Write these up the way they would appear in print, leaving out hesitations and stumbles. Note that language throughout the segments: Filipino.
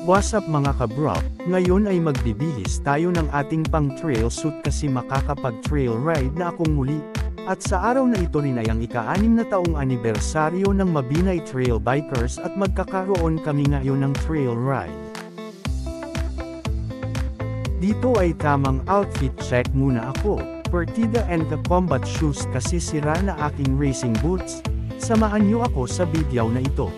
What's up mga ka-bro, ngayon ay magbibihis tayo ng ating pang trail suit kasi makakapag-trail ride na akong muli. At sa araw na ito rin ay ang ika-6 na taong anibersaryo ng Mabinay Trail Bikers at magkakaroon kami ngayon ng trail ride. Dito ay tamang outfit check muna ako, Pertida and the combat shoes kasi sira na aking racing boots. Samahan niyo ako sa video na ito.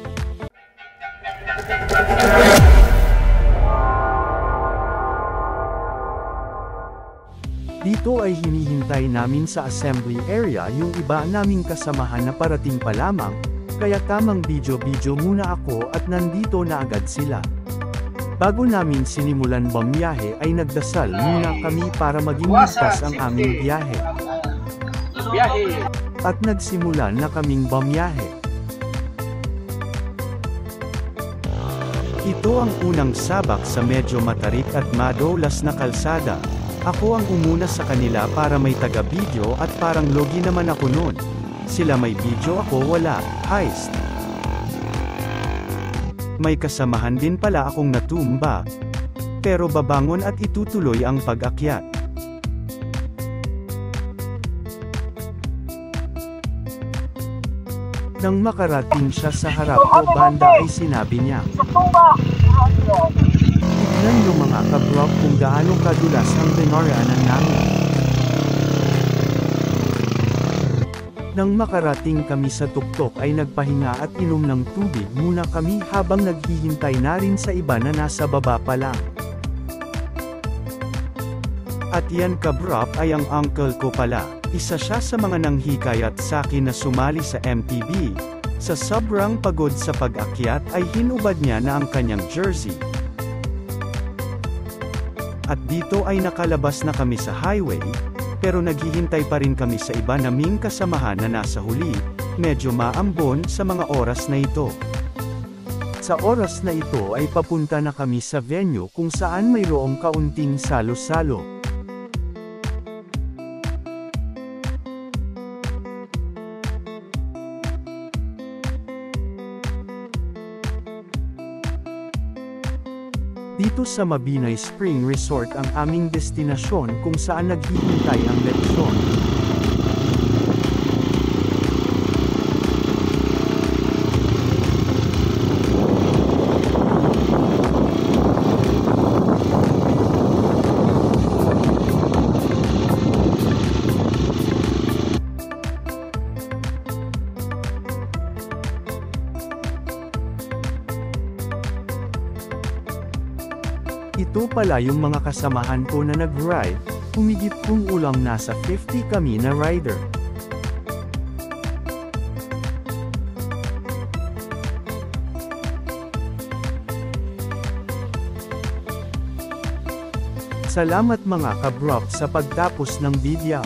Dito ay hinihintay namin sa assembly area yung iba naming kasamahan na parating pa lamang, kaya tamang video muna ako at nandito na agad sila. Bago namin sinimulan bumiyahe ay nagdasal muna kami para maging ligtas ang aming biyahe. At nagsimulan na kaming bumiyahe. Ito ang unang sabak sa medyo matarik at madulas na kalsada. Ako ang umuna sa kanila para may taga-video at parang logi naman ako nun. Sila may video, ako wala. Heist. May kasamahan din pala akong natumba. Pero babangon at itutuloy ang pag-akyat. Nang makarating siya sa harap ko banda ay sinabi niya, "Tignan niyo mga ka-bro kung gaano kadulas ang dinaraanan namin." Nang makarating kami sa tuktok ay nagpahinga at inom ng tubig muna kami habang naghihintay na rin sa iba na nasa baba pa lang. At yan ka-bro ay ang uncle ko pala. Isa siya sa mga nanghikayat sa akin na sumali sa MTB. Sa sobrang pagod sa pag-akyat ay hinubad niya na ang kanyang jersey. At dito ay nakalabas na kami sa highway, pero naghihintay pa rin kami sa iba naming kasamahan na nasa huli, medyo maambon sa mga oras na ito. Sa oras na ito ay papunta na kami sa venue kung saan mayroong kaunting salo-salo. Dito sa Mabinay Spring Resort ang aming destinasyon kung saan naghihintay ang leksyon. Ito pala yung mga kasamahan ko na nag-ride, humigit kung ulang nasa 50 kami na rider. Salamat mga ka-bro sa pagtapos ng video.